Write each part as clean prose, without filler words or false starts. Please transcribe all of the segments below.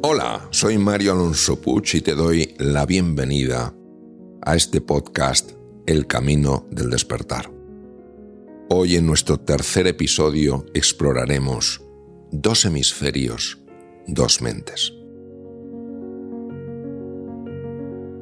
Hola, soy Mario Alonso Puig y te doy la bienvenida a este podcast El Camino del Despertar. Hoy en nuestro tercer episodio exploraremos 2 hemisferios, 2 mentes.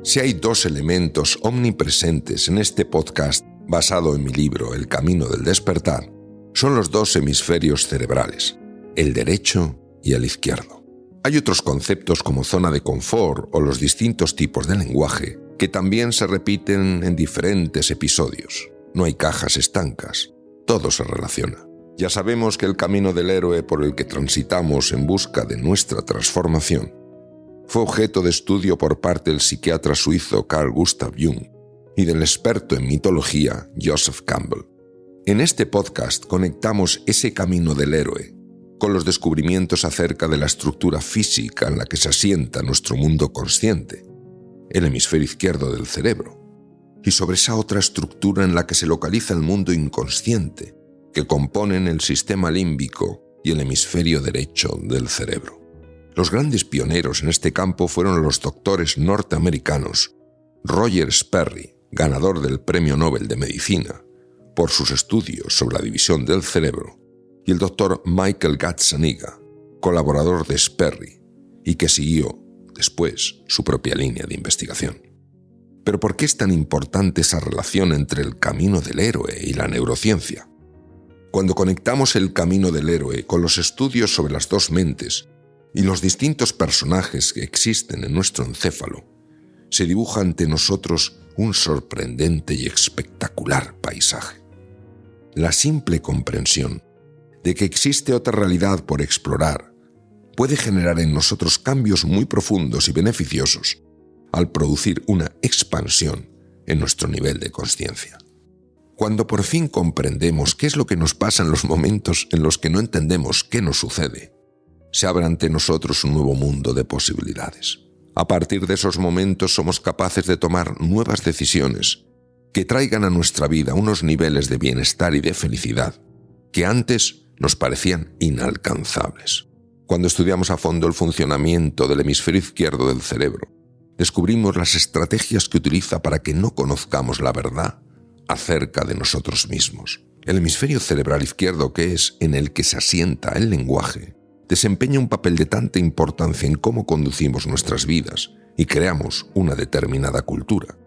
Si hay 2 elementos omnipresentes en este podcast basado en mi libro El Camino del Despertar, son los 2 hemisferios cerebrales, el derecho y el izquierdo. Hay otros conceptos como zona de confort o los distintos tipos de lenguaje que también se repiten en diferentes episodios. No hay cajas estancas, todo se relaciona. Ya sabemos que el camino del héroe por el que transitamos en busca de nuestra transformación fue objeto de estudio por parte del psiquiatra suizo Carl Gustav Jung y del experto en mitología Joseph Campbell. En este podcast conectamos ese camino del héroe con los descubrimientos acerca de la estructura física en la que se asienta nuestro mundo consciente, el hemisferio izquierdo del cerebro, y sobre esa otra estructura en la que se localiza el mundo inconsciente, que componen el sistema límbico y el hemisferio derecho del cerebro. Los grandes pioneros en este campo fueron los doctores norteamericanos Roger Sperry, ganador del Premio Nobel de Medicina, por sus estudios sobre la división del cerebro, y el doctor Michael Gazzaniga, colaborador de Sperry, y que siguió, después, su propia línea de investigación. Pero ¿por qué es tan importante esa relación entre el camino del héroe y la neurociencia? Cuando conectamos el camino del héroe con los estudios sobre las 2 mentes y los distintos personajes que existen en nuestro encéfalo, se dibuja ante nosotros un sorprendente y espectacular paisaje. La simple comprensión de que existe otra realidad por explorar puede generar en nosotros cambios muy profundos y beneficiosos al producir una expansión en nuestro nivel de consciencia. Cuando por fin comprendemos qué es lo que nos pasa en los momentos en los que no entendemos qué nos sucede, se abre ante nosotros un nuevo mundo de posibilidades. A partir de esos momentos somos capaces de tomar nuevas decisiones que traigan a nuestra vida unos niveles de bienestar y de felicidad que antes nos parecían inalcanzables. Cuando estudiamos a fondo el funcionamiento del hemisferio izquierdo del cerebro, descubrimos las estrategias que utiliza para que no conozcamos la verdad acerca de nosotros mismos. El hemisferio cerebral izquierdo, que es en el que se asienta el lenguaje, desempeña un papel de tanta importancia en cómo conducimos nuestras vidas y creamos una determinada cultura,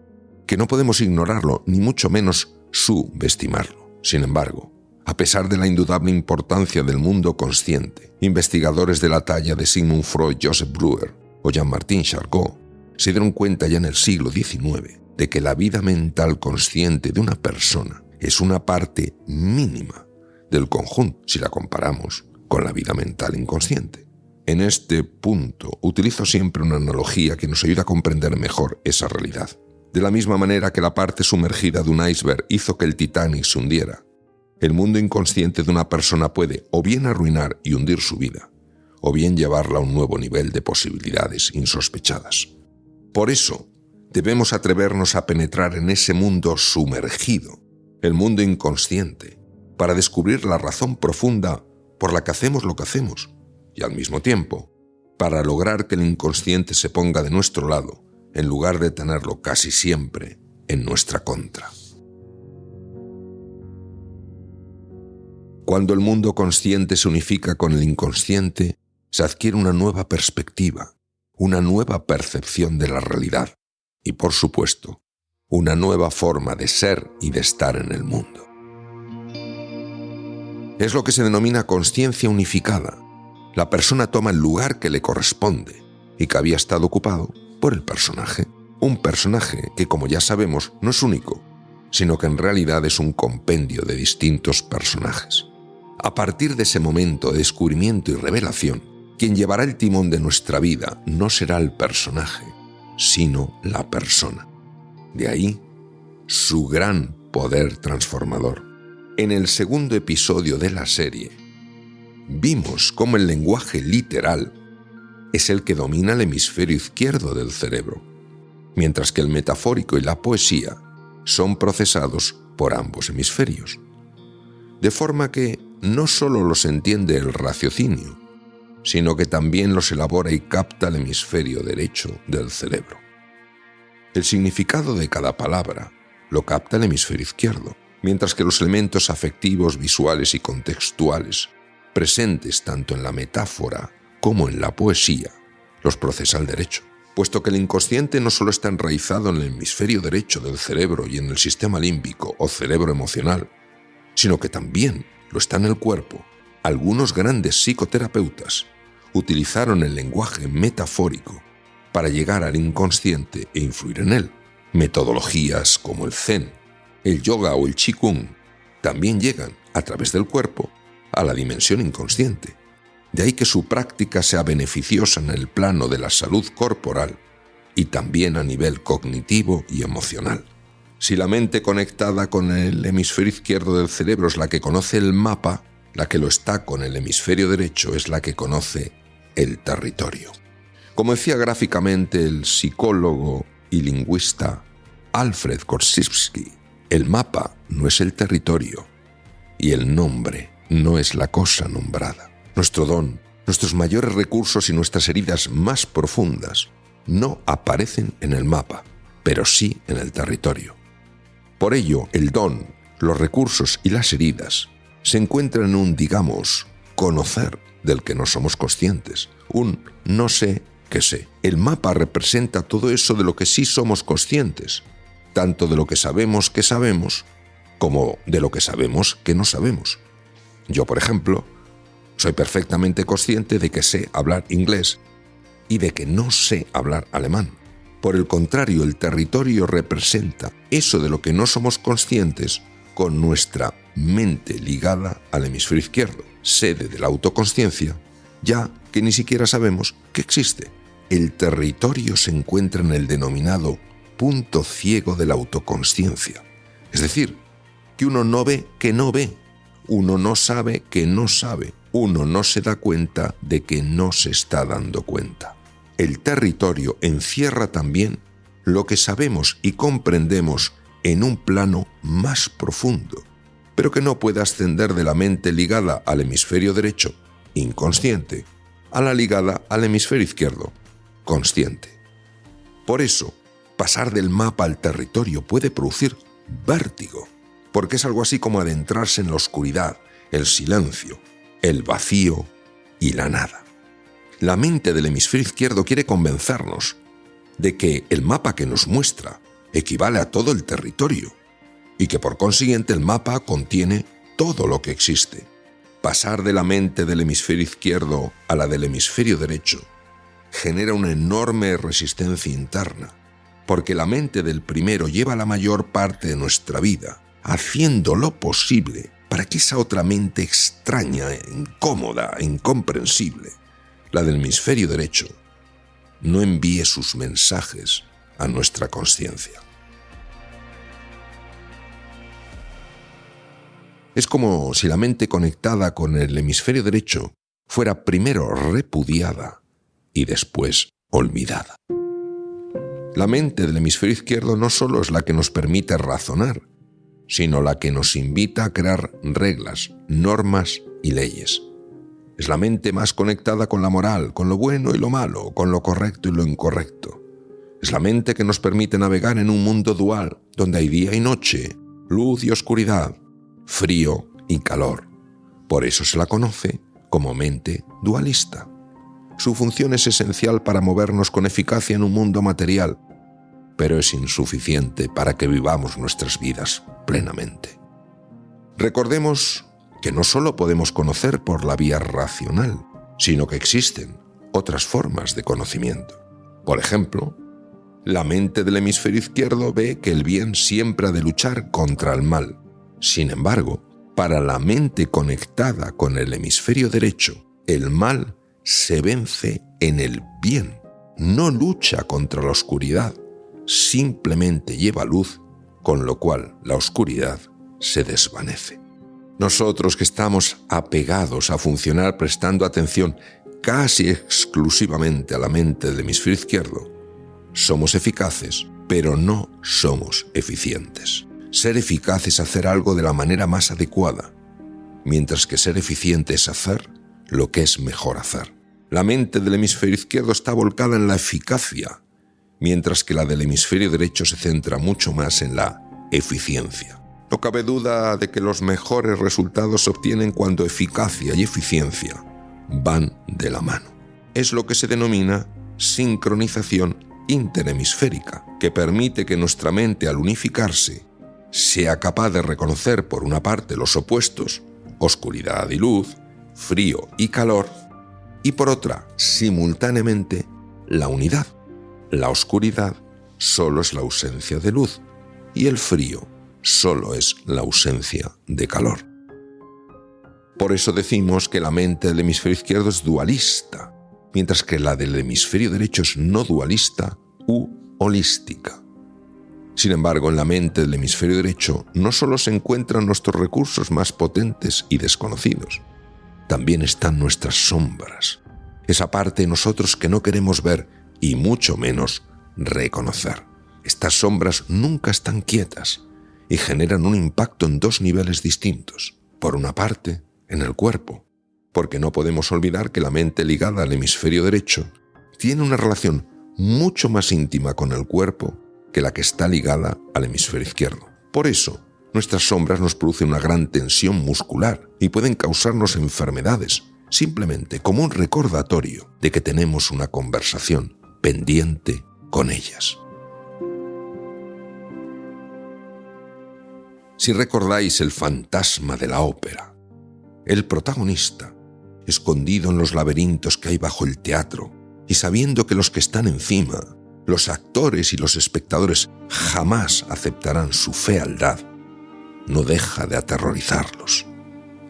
que no podemos ignorarlo ni mucho menos subestimarlo. Sin embargo, a pesar de la indudable importancia del mundo consciente, investigadores de la talla de Sigmund Freud, Joseph Breuer o Jean-Martin Charcot se dieron cuenta ya en el siglo XIX de que la vida mental consciente de una persona es una parte mínima del conjunto si la comparamos con la vida mental inconsciente. En este punto utilizo siempre una analogía que nos ayuda a comprender mejor esa realidad. De la misma manera que la parte sumergida de un iceberg hizo que el Titanic se hundiera, el mundo inconsciente de una persona puede o bien arruinar y hundir su vida, o bien llevarla a un nuevo nivel de posibilidades insospechadas. Por eso, debemos atrevernos a penetrar en ese mundo sumergido, el mundo inconsciente, para descubrir la razón profunda por la que hacemos lo que hacemos, y al mismo tiempo, para lograr que el inconsciente se ponga de nuestro lado, en lugar de tenerlo casi siempre en nuestra contra. Cuando el mundo consciente se unifica con el inconsciente, se adquiere una nueva perspectiva, una nueva percepción de la realidad y, por supuesto, una nueva forma de ser y de estar en el mundo. Es lo que se denomina consciencia unificada. La persona toma el lugar que le corresponde y que había estado ocupado por el personaje. Un personaje que, como ya sabemos, no es único, sino que en realidad es un compendio de distintos personajes. A partir de ese momento de descubrimiento y revelación, quien llevará el timón de nuestra vida no será el personaje, sino la persona. De ahí su gran poder transformador. En el segundo episodio de la serie, vimos cómo el lenguaje literal es el que domina el hemisferio izquierdo del cerebro, mientras que el metafórico y la poesía son procesados por ambos hemisferios. De forma que no solo los entiende el raciocinio, sino que también los elabora y capta el hemisferio derecho del cerebro. El significado de cada palabra lo capta el hemisferio izquierdo, mientras que los elementos afectivos, visuales y contextuales, presentes tanto en la metáfora como en la poesía, los procesa el derecho, puesto que el inconsciente no solo está enraizado en el hemisferio derecho del cerebro y en el sistema límbico o cerebro emocional, sino que también lo está en el cuerpo. Algunos grandes psicoterapeutas utilizaron el lenguaje metafórico para llegar al inconsciente e influir en él. Metodologías como el Zen, el yoga o el Qigong también llegan, a través del cuerpo, a la dimensión inconsciente. De ahí que su práctica sea beneficiosa en el plano de la salud corporal y también a nivel cognitivo y emocional. Si la mente conectada con el hemisferio izquierdo del cerebro es la que conoce el mapa, la que lo está con el hemisferio derecho es la que conoce el territorio. Como decía gráficamente el psicólogo y lingüista Alfred Korzybski, el mapa no es el territorio y el nombre no es la cosa nombrada. Nuestro don, nuestros mayores recursos y nuestras heridas más profundas no aparecen en el mapa, pero sí en el territorio. Por ello, el don, los recursos y las heridas se encuentran en un, digamos, conocer del que no somos conscientes, un no sé qué sé. El mapa representa todo eso de lo que sí somos conscientes, tanto de lo que sabemos que sabemos, como de lo que sabemos que no sabemos. Yo, por ejemplo, soy perfectamente consciente de que sé hablar inglés y de que no sé hablar alemán. Por el contrario, el territorio representa eso de lo que no somos conscientes con nuestra mente ligada al hemisferio izquierdo, sede de la autoconsciencia, ya que ni siquiera sabemos que existe. El territorio se encuentra en el denominado punto ciego de la autoconsciencia. Es decir, que uno no ve que no ve, uno no sabe que no sabe, uno no se da cuenta de que no se está dando cuenta. El territorio encierra también lo que sabemos y comprendemos en un plano más profundo, pero que no puede ascender de la mente ligada al hemisferio derecho, inconsciente, a la ligada al hemisferio izquierdo, consciente. Por eso, pasar del mapa al territorio puede producir vértigo, porque es algo así como adentrarse en la oscuridad, el silencio, el vacío y la nada. La mente del hemisferio izquierdo quiere convencernos de que el mapa que nos muestra equivale a todo el territorio y que por consiguiente el mapa contiene todo lo que existe. Pasar de la mente del hemisferio izquierdo a la del hemisferio derecho genera una enorme resistencia interna, porque la mente del primero lleva la mayor parte de nuestra vida, haciendo lo posible para que esa otra mente extraña, incómoda, incomprensible, la del hemisferio derecho, no envíe sus mensajes a nuestra consciencia. Es como si la mente conectada con el hemisferio derecho fuera primero repudiada y después olvidada. La mente del hemisferio izquierdo no solo es la que nos permite razonar, sino la que nos invita a crear reglas, normas y leyes. Es la mente más conectada con la moral, con lo bueno y lo malo, con lo correcto y lo incorrecto. Es la mente que nos permite navegar en un mundo dual, donde hay día y noche, luz y oscuridad, frío y calor. Por eso se la conoce como mente dualista. Su función es esencial para movernos con eficacia en un mundo material, pero es insuficiente para que vivamos nuestras vidas plenamente. Recordemos que no solo podemos conocer por la vía racional, sino que existen otras formas de conocimiento. Por ejemplo, la mente del hemisferio izquierdo ve que el bien siempre ha de luchar contra el mal. Sin embargo, para la mente conectada con el hemisferio derecho, el mal se vence en el bien. No lucha contra la oscuridad, simplemente lleva luz, con lo cual la oscuridad se desvanece. Nosotros que estamos apegados a funcionar prestando atención casi exclusivamente a la mente del hemisferio izquierdo, somos eficaces, pero no somos eficientes. Ser eficaz es hacer algo de la manera más adecuada, mientras que ser eficiente es hacer lo que es mejor hacer. La mente del hemisferio izquierdo está volcada en la eficacia, mientras que la del hemisferio derecho se centra mucho más en la eficiencia. No cabe duda de que los mejores resultados se obtienen cuando eficacia y eficiencia van de la mano. Es lo que se denomina sincronización interhemisférica, que permite que nuestra mente, al unificarse, sea capaz de reconocer por una parte los opuestos, oscuridad y luz, frío y calor, y por otra, simultáneamente, la unidad. La oscuridad solo es la ausencia de luz y el frío solo es la ausencia de calor. Por eso decimos que la mente del hemisferio izquierdo es dualista, mientras que la del hemisferio derecho es no dualista u holística. Sin embargo, en la mente del hemisferio derecho no solo se encuentran nuestros recursos más potentes y desconocidos, también están nuestras sombras, esa parte de nosotros que no queremos ver y mucho menos reconocer. Estas sombras nunca están quietas y generan un impacto en dos niveles distintos. Por una parte, en el cuerpo, porque no podemos olvidar que la mente ligada al hemisferio derecho tiene una relación mucho más íntima con el cuerpo que la que está ligada al hemisferio izquierdo. Por eso, nuestras sombras nos producen una gran tensión muscular y pueden causarnos enfermedades, simplemente como un recordatorio de que tenemos una conversación pendiente con ellas. Si recordáis el fantasma de la ópera, el protagonista, escondido en los laberintos que hay bajo el teatro y sabiendo que los que están encima, los actores y los espectadores, jamás aceptarán su fealdad, no deja de aterrorizarlos.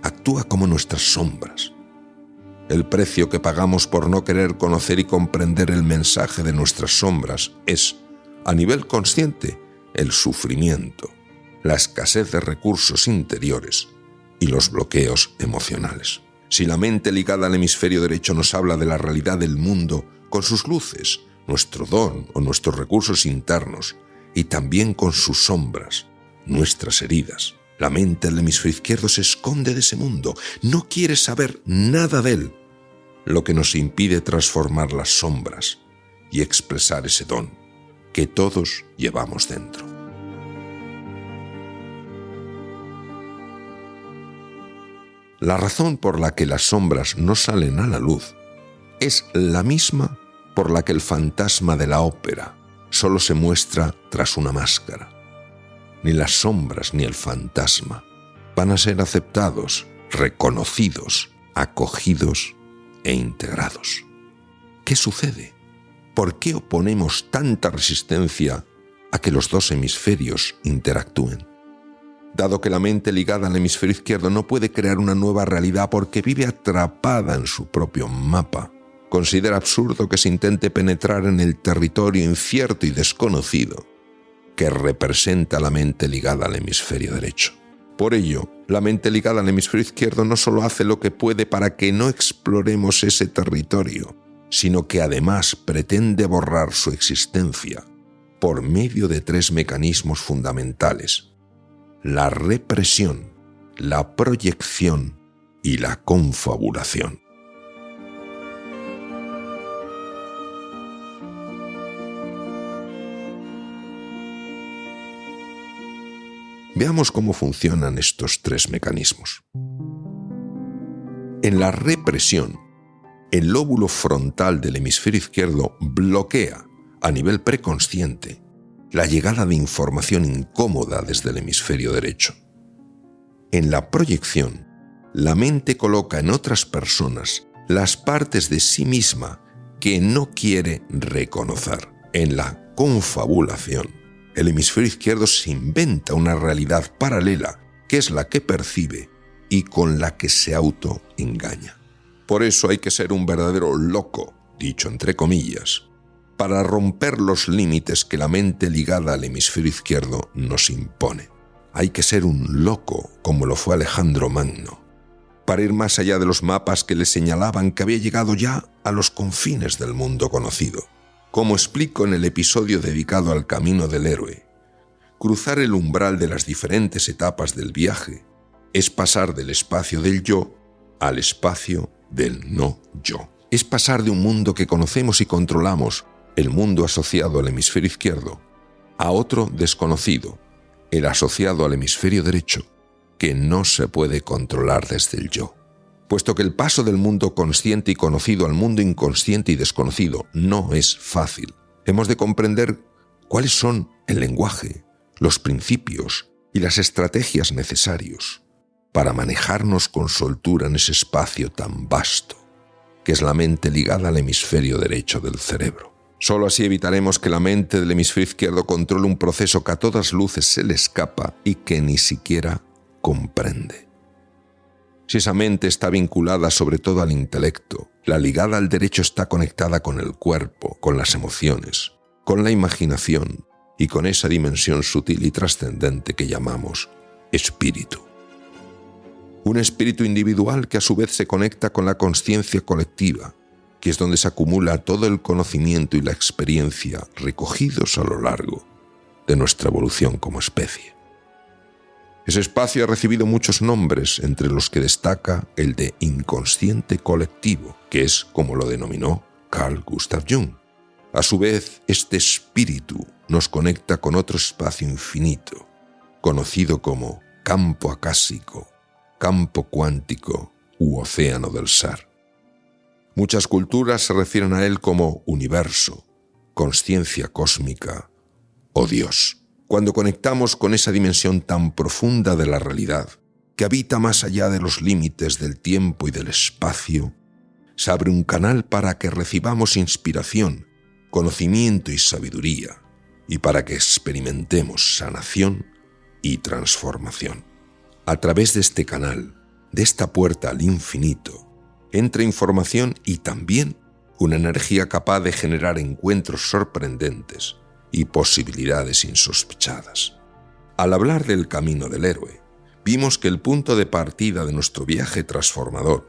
Actúa como nuestras sombras. El precio que pagamos por no querer conocer y comprender el mensaje de nuestras sombras es, a nivel consciente, el sufrimiento, la escasez de recursos interiores y los bloqueos emocionales. Si la mente ligada al hemisferio derecho nos habla de la realidad del mundo con sus luces, nuestro don o nuestros recursos internos, y también con sus sombras, nuestras heridas, la mente del hemisferio izquierdo se esconde de ese mundo, no quiere saber nada de él, lo que nos impide transformar las sombras y expresar ese don que todos llevamos dentro. La razón por la que las sombras no salen a la luz es la misma por la que el fantasma de la ópera solo se muestra tras una máscara. Ni las sombras ni el fantasma van a ser aceptados, reconocidos, acogidos e integrados. ¿Qué sucede? ¿Por qué oponemos tanta resistencia a que los dos hemisferios interactúen? Dado que la mente ligada al hemisferio izquierdo no puede crear una nueva realidad porque vive atrapada en su propio mapa, considera absurdo que se intente penetrar en el territorio incierto y desconocido que representa la mente ligada al hemisferio derecho. Por ello, la mente ligada al hemisferio izquierdo no solo hace lo que puede para que no exploremos ese territorio, sino que además pretende borrar su existencia por medio de tres mecanismos fundamentales: la represión, la proyección y la confabulación. Veamos cómo funcionan estos tres mecanismos. En la represión, el lóbulo frontal del hemisferio izquierdo bloquea, a nivel preconsciente, la llegada de información incómoda desde el hemisferio derecho. En la proyección, la mente coloca en otras personas las partes de sí misma que no quiere reconocer. En la confabulación, el hemisferio izquierdo se inventa una realidad paralela, que es la que percibe y con la que se autoengaña. Por eso hay que ser un verdadero loco, dicho entre comillas, para romper los límites que la mente ligada al hemisferio izquierdo nos impone. Hay que ser un loco, como lo fue Alejandro Magno, para ir más allá de los mapas que le señalaban que había llegado ya a los confines del mundo conocido. Como explico en el episodio dedicado al camino del héroe, cruzar el umbral de las diferentes etapas del viaje es pasar del espacio del yo al espacio del no yo. es pasar de un mundo que conocemos y controlamos, el mundo asociado al hemisferio izquierdo, a otro desconocido, el asociado al hemisferio derecho, que no se puede controlar desde el yo. Puesto que el paso del mundo consciente y conocido al mundo inconsciente y desconocido no es fácil, hemos de comprender cuáles son el lenguaje, los principios y las estrategias necesarios para manejarnos con soltura en ese espacio tan vasto, que es la mente ligada al hemisferio derecho del cerebro. Solo así evitaremos que la mente del hemisferio izquierdo controle un proceso que a todas luces se le escapa y que ni siquiera comprende. Si esa mente está vinculada sobre todo al intelecto, la ligada al derecho está conectada con el cuerpo, con las emociones, con la imaginación y con esa dimensión sutil y trascendente que llamamos espíritu. Un espíritu individual que a su vez se conecta con la consciencia colectiva, que es donde se acumula todo el conocimiento y la experiencia recogidos a lo largo de nuestra evolución como especie. Ese espacio ha recibido muchos nombres, entre los que destaca el de inconsciente colectivo, que es como lo denominó Carl Gustav Jung. A su vez, este espíritu nos conecta con otro espacio infinito, conocido como campo acásico, campo cuántico u océano del ser. Muchas culturas se refieren a él como universo, consciencia cósmica o Dios. Cuando conectamos con esa dimensión tan profunda de la realidad, que habita más allá de los límites del tiempo y del espacio, se abre un canal para que recibamos inspiración, conocimiento y sabiduría, y para que experimentemos sanación y transformación. A través de este canal, de esta puerta al infinito, entra información y también una energía capaz de generar encuentros sorprendentes y posibilidades insospechadas. Al hablar del camino del héroe, vimos que el punto de partida de nuestro viaje transformador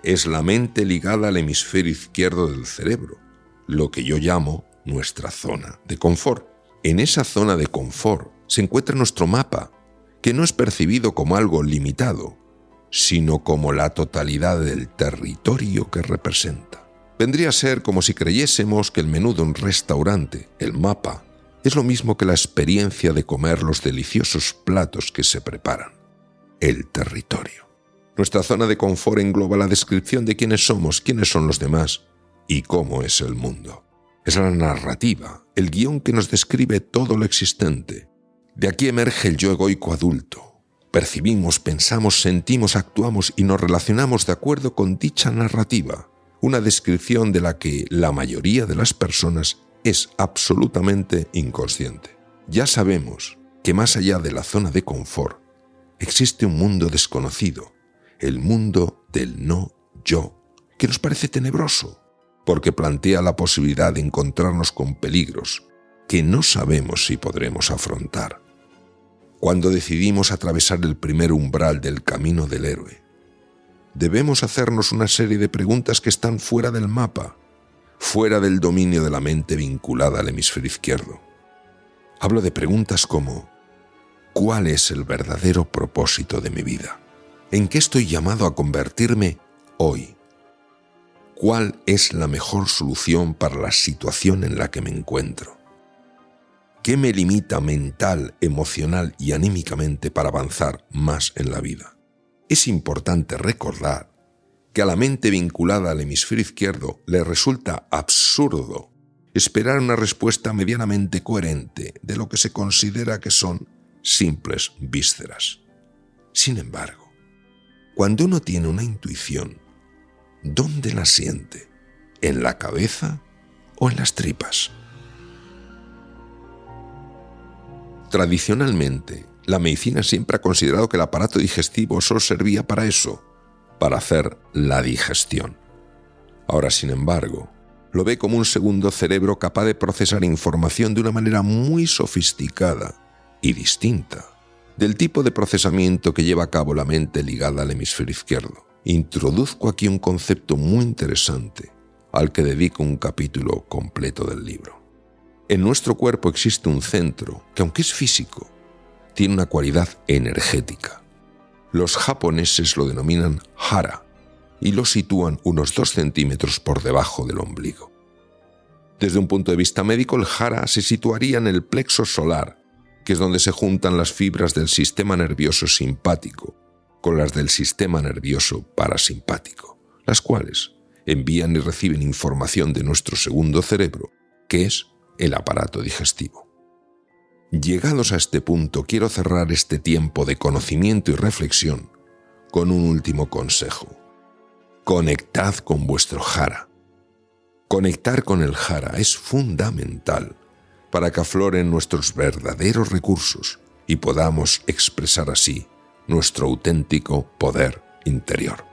es la mente ligada al hemisferio izquierdo del cerebro, lo que yo llamo nuestra zona de confort. En esa zona de confort se encuentra nuestro mapa, que no es percibido como algo limitado, sino como la totalidad del territorio que representa. Vendría a ser como si creyésemos que el menú de un restaurante, el mapa, es lo mismo que la experiencia de comer los deliciosos platos que se preparan, el territorio. Nuestra zona de confort engloba la descripción de quiénes somos, quiénes son los demás y cómo es el mundo. Es la narrativa, el guión que nos describe todo lo existente. De aquí emerge el yo egoico adulto. Percibimos, pensamos, sentimos, actuamos y nos relacionamos de acuerdo con dicha narrativa. Una descripción de la que la mayoría de las personas es absolutamente inconsciente. Ya sabemos que más allá de la zona de confort existe un mundo desconocido, el mundo del no yo, que nos parece tenebroso, porque plantea la posibilidad de encontrarnos con peligros que no sabemos si podremos afrontar. Cuando decidimos atravesar el primer umbral del camino del héroe, debemos hacernos una serie de preguntas que están fuera del mapa, fuera del dominio de la mente vinculada al hemisferio izquierdo. Hablo de preguntas como: ¿cuál es el verdadero propósito de mi vida? ¿En qué estoy llamado a convertirme hoy? ¿Cuál es la mejor solución para la situación en la que me encuentro? ¿Qué me limita mental, emocional y anímicamente para avanzar más en la vida? Es importante recordar que a la mente vinculada al hemisferio izquierdo le resulta absurdo esperar una respuesta medianamente coherente de lo que se considera que son simples vísceras. Sin embargo, cuando uno tiene una intuición, ¿dónde la siente? ¿En la cabeza o en las tripas? Tradicionalmente, la medicina siempre ha considerado que el aparato digestivo solo servía para eso, para hacer la digestión. Ahora, sin embargo, lo ve como un segundo cerebro capaz de procesar información de una manera muy sofisticada y distinta del tipo de procesamiento que lleva a cabo la mente ligada al hemisferio izquierdo. Introduzco aquí un concepto muy interesante al que dedico un capítulo completo del libro. En nuestro cuerpo existe un centro que, aunque es físico, tiene una cualidad energética. Los japoneses lo denominan hara y lo sitúan unos 2 centímetros por debajo del ombligo. Desde un punto de vista médico, el jara se situaría en el plexo solar, que es donde se juntan las fibras del sistema nervioso simpático con las del sistema nervioso parasimpático, las cuales envían y reciben información de nuestro segundo cerebro, que es el aparato digestivo. Llegados a este punto, quiero cerrar este tiempo de conocimiento y reflexión con un último consejo. Conectad con vuestro jara. Conectar con el jara es fundamental para que afloren nuestros verdaderos recursos y podamos expresar así nuestro auténtico poder interior.